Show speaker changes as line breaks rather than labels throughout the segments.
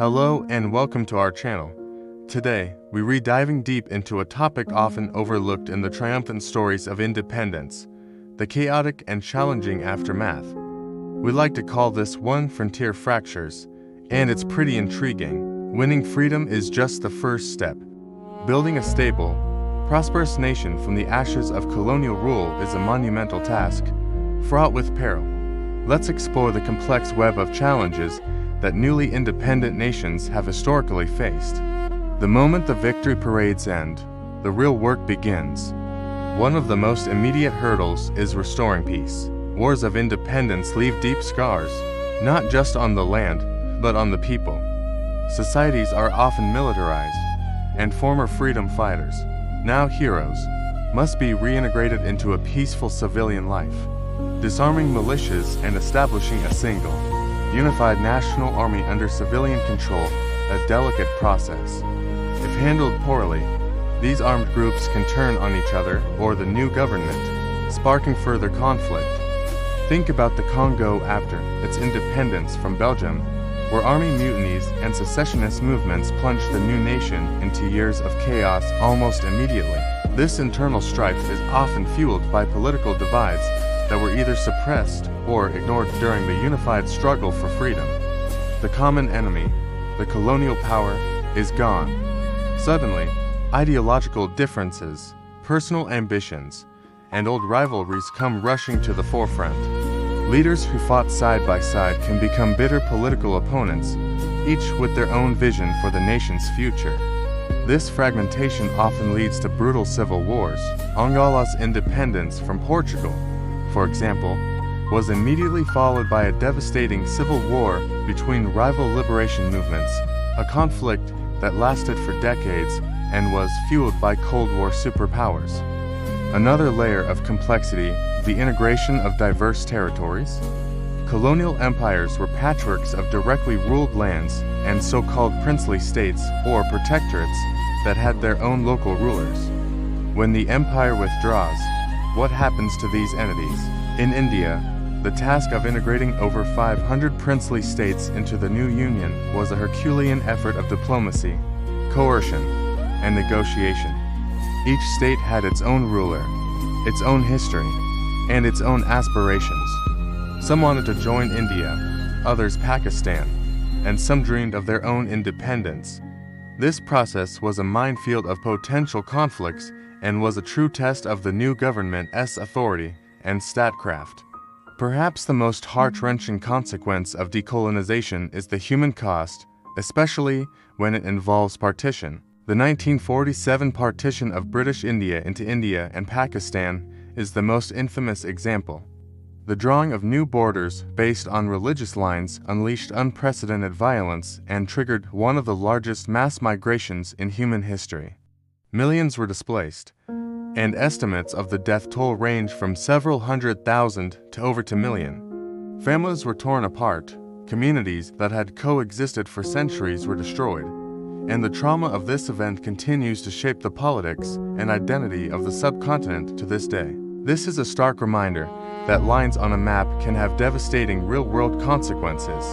Hello and welcome to our channel. Today, we diving deep into a topic often overlooked in the triumphant stories of independence, the chaotic and challenging aftermath. We like to call this one frontier fractures, and it's pretty intriguing. Winning freedom is just the first step. Building a stable, prosperous nation from the ashes of colonial rule is a monumental task, fraught with peril. Let's explore the complex web of challenges that newly independent nations have historically faced. The moment the victory parades end, the real work begins. One of the most immediate hurdles is restoring peace. Wars of independence leave deep scars, not just on the land, but on the people. Societies are often militarized, and former freedom fighters, now heroes, must be reintegrated into a peaceful civilian life. Disarming militias and establishing a single, unified national army under civilian control, a delicate process. If handled poorly, these armed groups can turn on each other or the new government, sparking further conflict. Think about the Congo after its independence from Belgium, where army mutinies and secessionist movements plunged the new nation into years of chaos almost immediately. This internal strife is often fueled by political divides that were either suppressed or ignored during the unified struggle for freedom. The common enemy, the colonial power, is gone. Suddenly, ideological differences, personal ambitions, and old rivalries come rushing to the forefront. Leaders who fought side by side can become bitter political opponents, each with their own vision for the nation's future. This fragmentation often leads to brutal civil wars. Angola's independence from Portugal, for example, was immediately followed by a devastating civil war between rival liberation movements, a conflict that lasted for decades and was fueled by Cold War superpowers. Another layer of complexity, the integration of diverse territories. Colonial empires were patchworks of directly ruled lands and so-called princely states or protectorates that had their own local rulers. When the empire withdraws, what happens to these entities? In India, the task of integrating over 500 princely states into the new union was a Herculean effort of diplomacy, coercion, and negotiation. Each state had its own ruler, its own history, and its own aspirations. Some wanted to join India, others Pakistan, and some dreamed of their own independence. This process was a minefield of potential conflicts and was a true test of the new government's authority and statecraft. Perhaps the most heart-wrenching consequence of decolonization is the human cost, especially when it involves partition. The 1947 partition of British India into India and Pakistan is the most infamous example. The drawing of new borders based on religious lines unleashed unprecedented violence and triggered one of the largest mass migrations in human history. Millions were displaced, and estimates of the death toll range from several 100,000 to over 2 million. Families were torn apart, communities that had coexisted for centuries were destroyed, and the trauma of this event continues to shape the politics and identity of the subcontinent to this day. This is a stark reminder that lines on a map can have devastating real-world consequences.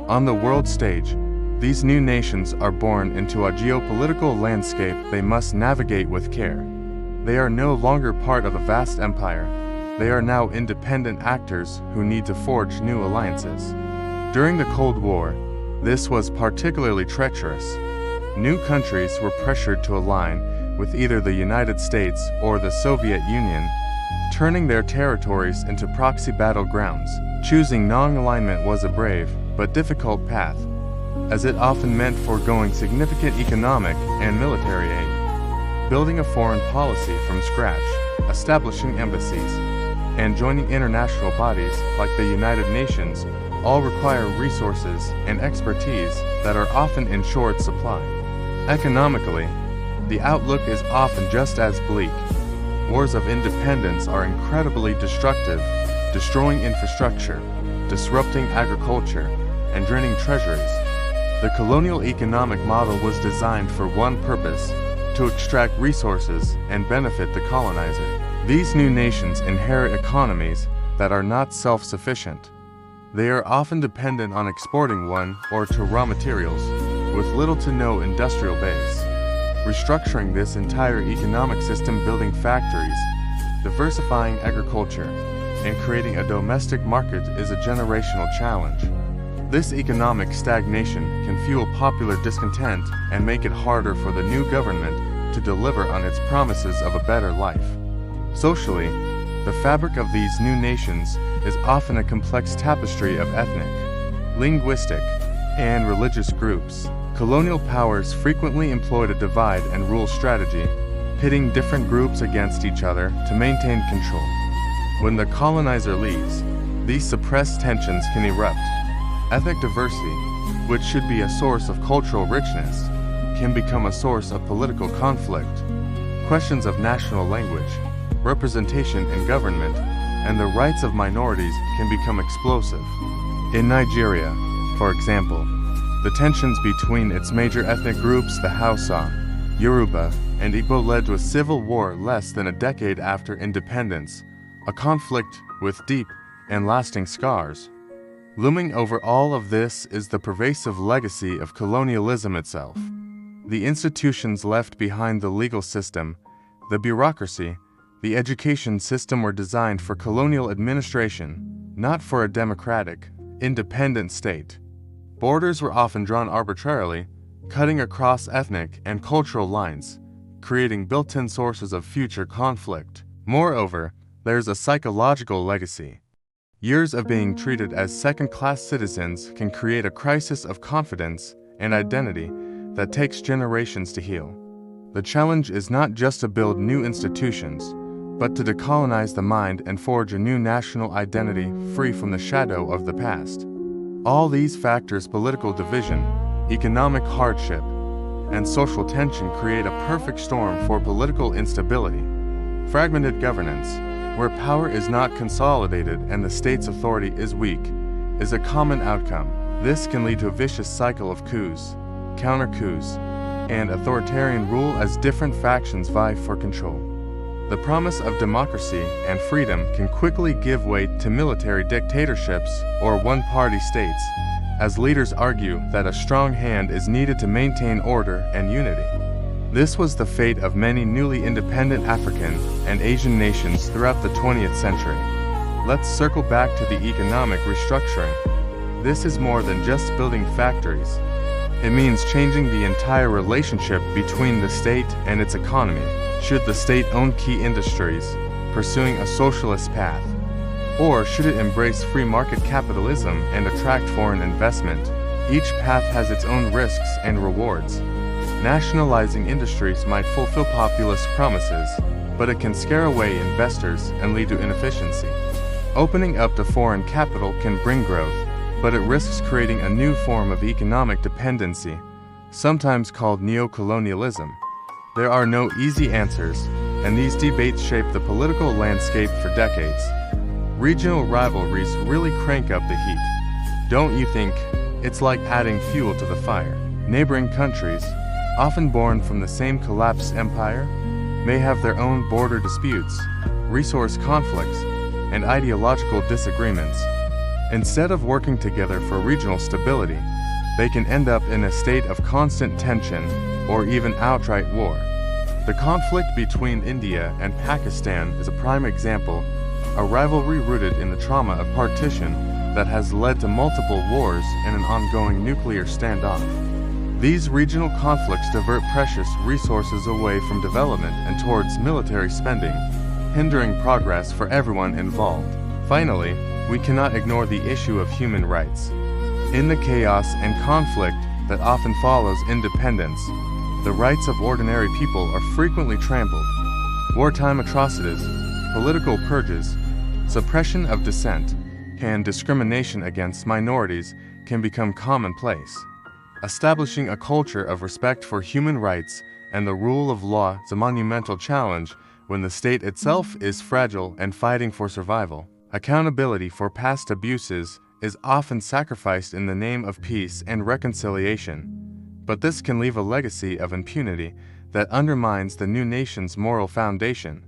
On the world stage, these new nations are born into a geopolitical landscape they must navigate with care. They are no longer part of a vast empire. They are now independent actors who need to forge new alliances. During the Cold War, this was particularly treacherous. New countries were pressured to align with either the United States or the Soviet Union, turning their territories into proxy battlegrounds. Choosing non-alignment was a brave but difficult path, as it often meant foregoing significant economic and military aid. Building a foreign policy from scratch, establishing embassies, and joining international bodies like the United Nations all require resources and expertise that are often in short supply. Economically, the outlook is often just as bleak. Wars of independence are incredibly destructive, destroying infrastructure, disrupting agriculture, and draining treasuries. The colonial economic model was designed for one purpose: to extract resources and benefit the colonizer. These new nations inherit economies that are not self-sufficient. They are often dependent on exporting one or two raw materials, with little to no industrial base. Restructuring this entire economic system, building factories, diversifying agriculture, and creating a domestic market is a generational challenge. This economic stagnation can fuel popular discontent and make it harder for the new government to deliver on its promises of a better life. Socially, the fabric of these new nations is often a complex tapestry of ethnic, linguistic, and religious groups. Colonial powers frequently employed a divide and rule strategy, pitting different groups against each other to maintain control. When the colonizer leaves, these suppressed tensions can erupt. Ethnic diversity, which should be a source of cultural richness, can become a source of political conflict. Questions of national language, representation in government, and the rights of minorities can become explosive. In Nigeria, for example, the tensions between its major ethnic groups, the Hausa, Yoruba, and Igbo, led to a civil war less than a decade after independence, a conflict with deep and lasting scars. Looming over all of this is the pervasive legacy of colonialism itself. The institutions left behind, the legal system, the bureaucracy, the education system, were designed for colonial administration, not for a democratic, independent state. Borders were often drawn arbitrarily, cutting across ethnic and cultural lines, creating built-in sources of future conflict. Moreover, there's a psychological legacy. Years of being treated as second-class citizens can create a crisis of confidence and identity that takes generations to heal. The challenge is not just to build new institutions, but to decolonize the mind and forge a new national identity free from the shadow of the past. All these factors, political division, economic hardship, and social tension, create a perfect storm for political instability. Fragmented governance, where power is not consolidated and the state's authority is weak, is a common outcome. This can lead to a vicious cycle of coups, counter-coups, and authoritarian rule as different factions vie for control. The promise of democracy and freedom can quickly give way to military dictatorships or one-party states, as leaders argue that a strong hand is needed to maintain order and unity. This was the fate of many newly independent African and Asian nations throughout the 20th century. Let's circle back to the economic restructuring. This is more than just building factories. It means changing the entire relationship between the state and its economy. Should the state own key industries, pursuing a socialist path? Or should it embrace free market capitalism and attract foreign investment? Each path has its own risks and rewards. Nationalizing industries might fulfill populist promises, but it can scare away investors and lead to inefficiency. Opening up to foreign capital can bring growth, but it risks creating a new form of economic dependency, sometimes called neocolonialism. There are no easy answers, and these debates shape the political landscape for decades. Regional rivalries really crank up the heat. Don't you think? It's like adding fuel to the fire. Neighboring countries, often born from the same collapsed empire, may have their own border disputes, resource conflicts, and ideological disagreements. Instead of working together for regional stability, they can end up in a state of constant tension or even outright war. The conflict between India and Pakistan is a prime example, a rivalry rooted in the trauma of partition that has led to multiple wars and an ongoing nuclear standoff. These regional conflicts divert precious resources away from development and towards military spending, hindering progress for everyone involved. Finally, we cannot ignore the issue of human rights. In the chaos and conflict that often follows independence, the rights of ordinary people are frequently trampled. Wartime atrocities, political purges, suppression of dissent, and discrimination against minorities can become commonplace. Establishing a culture of respect for human rights and the rule of law is a monumental challenge when the state itself is fragile and fighting for survival. Accountability for past abuses is often sacrificed in the name of peace and reconciliation, but this can leave a legacy of impunity that undermines the new nation's moral foundation.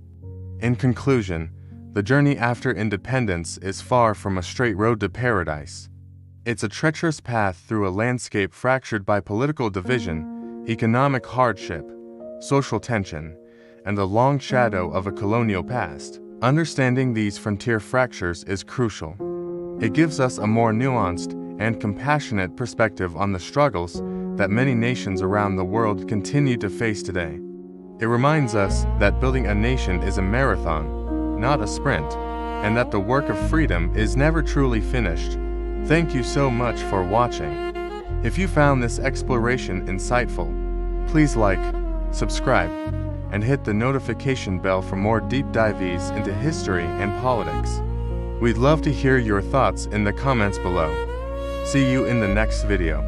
In conclusion, the journey after independence is far from a straight road to paradise. It's a treacherous path through a landscape fractured by political division, economic hardship, social tension, and the long shadow of a colonial past. Understanding these frontier fractures is crucial. It gives us a more nuanced and compassionate perspective on the struggles that many nations around the world continue to face today. It reminds us that building a nation is a marathon, not a sprint, and that the work of freedom is never truly finished. Thank you so much for watching. If you found this exploration insightful, please like, subscribe, and hit the notification bell for more deep dives into history and politics. We'd love to hear your thoughts in the comments below. See you in the next video.